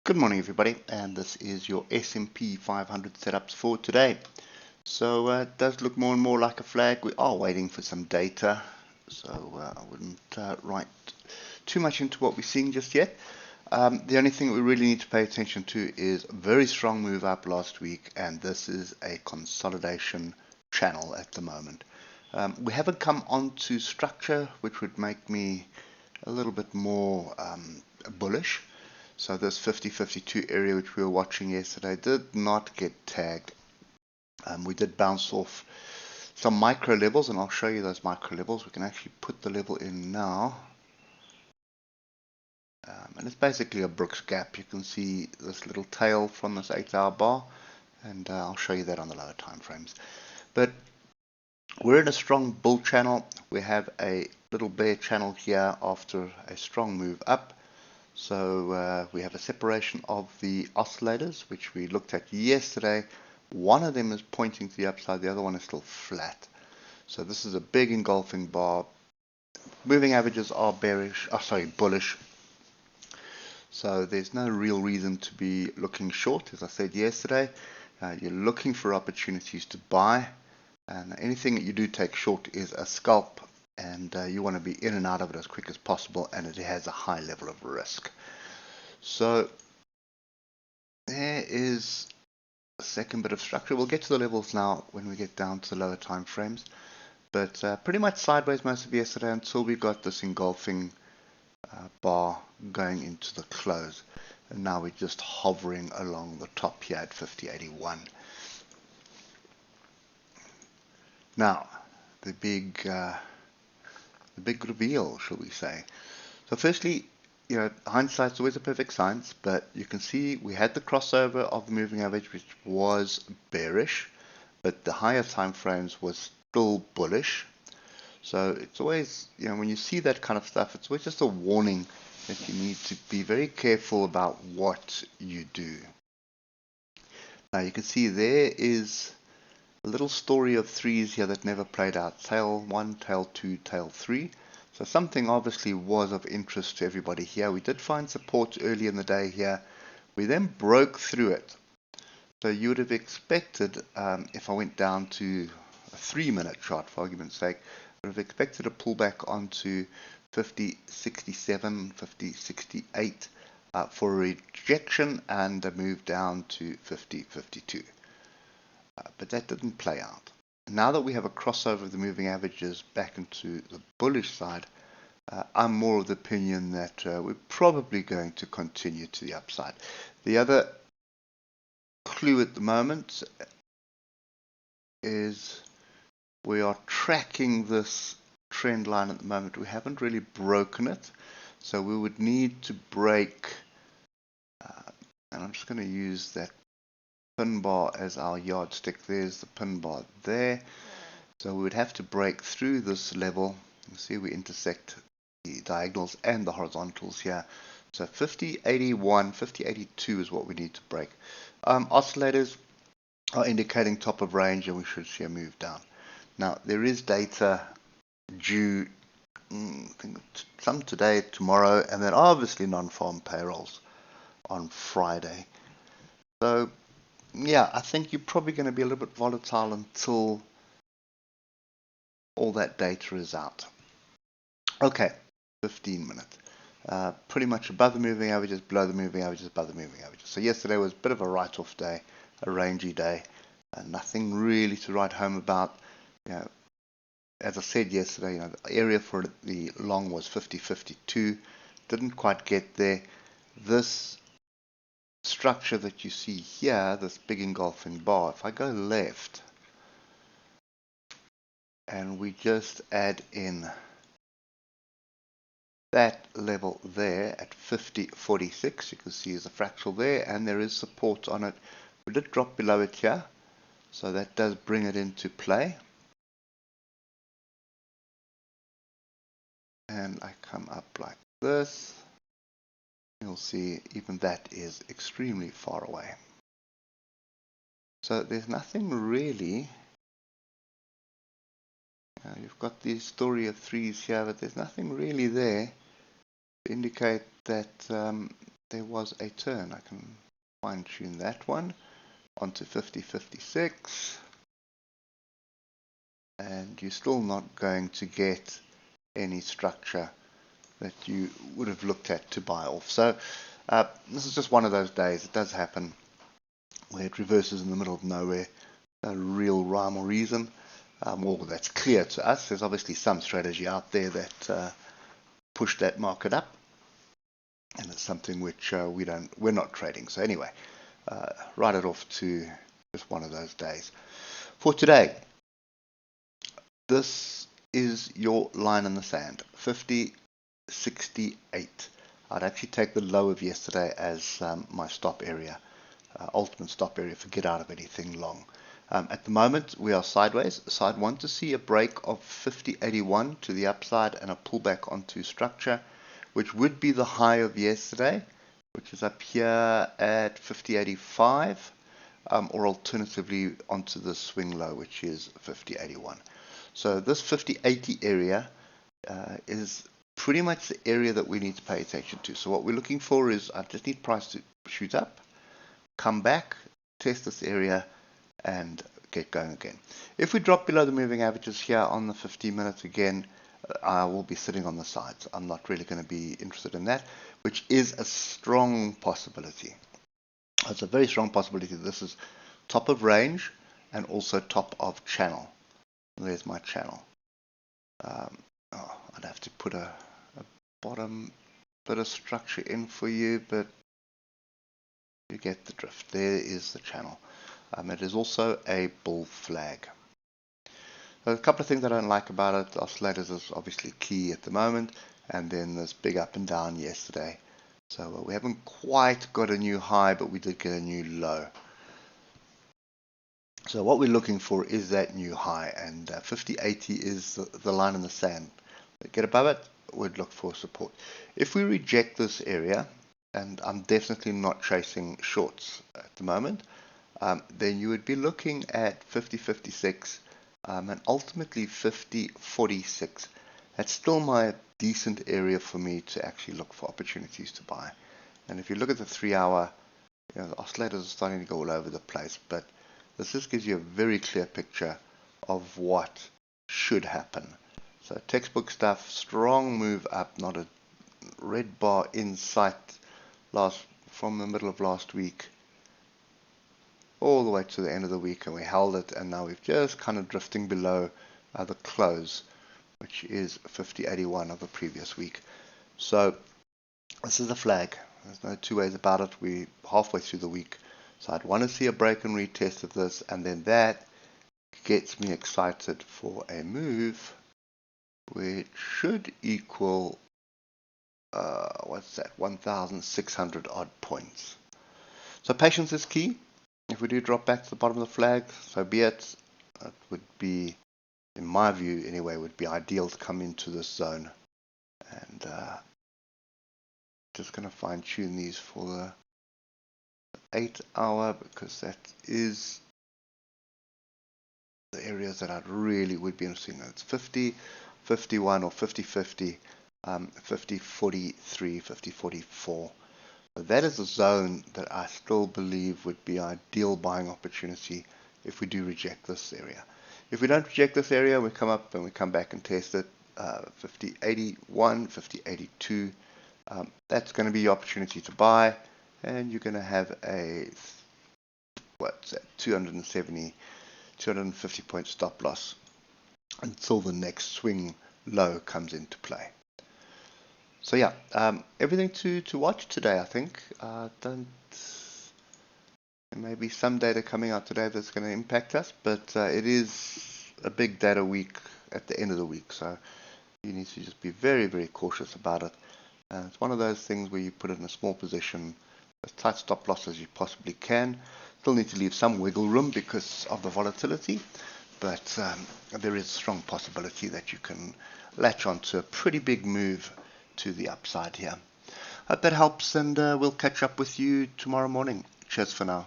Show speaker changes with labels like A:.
A: Good morning everybody, and this is your S&P 500 setups for today. So it does look more and more like a flag. We are waiting for some data, so I wouldn't write too much into what we're seeing just yet. The only thing we really need to pay attention to is a very strong move up last week, and this is a consolidation channel at the moment. We haven't come onto structure, which would make me a little bit more bullish. So this 50-52 area which we were watching yesterday did not get tagged. We did bounce off some micro levels, and I'll show you those micro levels. We can actually put the level in now. And it's basically a Brooks gap. You can see this little tail from this 8-hour bar, and I'll show you that on the lower time frames. But we're in a strong bull channel. We have a little bear channel here after a strong move up. So we have a separation of the oscillators, which we looked at yesterday. One of them is pointing to the upside, the other one is still flat. So this is a big engulfing bar. Moving averages are bullish. So there's no real reason to be looking short. As I said yesterday, you're looking for opportunities to buy, and anything that you do take short is a scalp, and you want to be in and out of it as quick as possible, and it has a high level of risk. So there is a second bit of structure. We'll get to the levels now when we get down to the lower time frames, but pretty much sideways most of yesterday until we got this engulfing bar going into the close, and now we're just hovering along the top here at 50.81. Now the big reveal, shall we say. So firstly, hindsight's always a perfect science, but you can see we had the crossover of the moving average, which was bearish, but the higher time frames was still bullish. So it's always, when you see that kind of stuff, it's always just a warning that you need to be very careful about what you do. Now you can see there is a little story of threes here that never played out. Tail 1, tail 2, tail 3. So something obviously was of interest to everybody here. We did find support early in the day here. We then broke through it. So you would have expected, if I went down to a 3-minute chart for argument's sake, would have expected a pullback onto 50.67, 50.68 for a rejection and a move down to 50.52. But that didn't play out. Now that we have a crossover of the moving averages back into the bullish side, I'm more of the opinion that we're probably going to continue to the upside. The other clue at the moment is we are tracking this trend line at the moment. We haven't really broken it, so we would need to break, and I'm just going to use that pin bar as our yardstick. There's the pin bar there. So we would have to break through this level. You see we intersect the diagonals and the horizontals here. So 50.81, 50.82 is what we need to break. Oscillators are indicating top of range, and we should see a move down. Now there is data due, I think some today, tomorrow, and then obviously non-farm payrolls on Friday. So yeah, I think you're probably going to be a little bit volatile until all that data is out. Okay, 15 minutes. Pretty much above the moving averages, below the moving averages, above the moving averages. So yesterday was a bit of a write-off day, a rangy day, and nothing really to write home about. As I said yesterday, the area for the long was 50.52. Didn't quite get there. This structure that you see here, this big engulfing bar, if I go left and we just add in that level there at 50.46, you can see there's a fractal there, and there is support on it. We did drop below it here, so that does bring it into play. And I come up like this. You'll see even that is extremely far away. So there's nothing really. You've got the story of threes here, but there's nothing really there to indicate that there was a turn. I can fine tune that one onto 50.56, and you're still not going to get any structure that you would have looked at to buy off. So this is just one of those days. It does happen where it reverses in the middle of nowhere. No real rhyme or reason. Well, that's clear to us. There's obviously some strategy out there that pushed that market up, and it's something which we're not trading. So anyway, write it off to just one of those days. For today, this is your line in the sand, 50.68. I'd actually take the low of yesterday as my stop area, ultimate stop area for get out of anything long. At the moment, we are sideways, so I'd want to see a break of 50.81 to the upside and a pullback onto structure, which would be the high of yesterday, which is up here at 50.85, or alternatively onto the swing low, which is 50.81. So this 50.80 area is pretty much the area that we need to pay attention to. So what we're looking for is, I just need price to shoot up, come back, test this area, and get going again. If we drop below the moving averages here on the 15 minutes again, I will be sitting on the sides. I'm not really going to be interested in that, which is a strong possibility. It's a very strong possibility. This is top of range and also top of channel. There's my channel. I'd have to put a bottom bit of structure in for you, but you get the drift. There is the channel. It is also a bull flag. So a couple of things I don't like about it. Oscillators is obviously key at the moment, and then this big up and down yesterday. So we haven't quite got a new high, but we did get a new low. So what we're looking for is that new high, and 50.80 is the line in the sand. Get above it, we'd look for support. If we reject this area, and I'm definitely not chasing shorts at the moment, then you would be looking at 50.56 and ultimately 50.46. That's still my decent area for me to actually look for opportunities to buy. And if you look at the 3 hour, the oscillators are starting to go all over the place, but this just gives you a very clear picture of what should happen. So textbook stuff, strong move up, not a red bar in sight from the middle of last week all the way to the end of the week, and we held it, and now we've just kind of drifting below the close, which is 50.81 of the previous week. So this is a flag. There's no two ways about it. We're halfway through the week, so I'd want to see a break and retest of this, and then that gets me excited for a move which should equal what's that, 1,600 odd points. So patience is key. If we do drop back to the bottom of the flag, so be it. It would be, in my view anyway, would be ideal to come into this zone. And just going to fine tune these for the 8 hour, because that is the areas that I really would be interested in. It's 50, 51 or 50, 50, 50, 43, 50, 44. That is a zone that I still believe would be ideal buying opportunity if we do reject this area. If we don't reject this area, we come up and we come back and test it, 50.81, 50.82. That's going to be your opportunity to buy, and you're going to have a 250 point stop loss until the next swing low comes into play. So yeah, everything to watch today, I think. There may be some data coming out today that's going to impact us, but it is a big data week at the end of the week, so you need to just be very, very cautious about it. It's one of those things where you put it in a small position, as tight stop loss as you possibly can. Still need to leave some wiggle room because of the volatility, but there is a strong possibility that you can latch onto a pretty big move to the upside here. Hope that helps, and we'll catch up with you tomorrow morning. Cheers for now.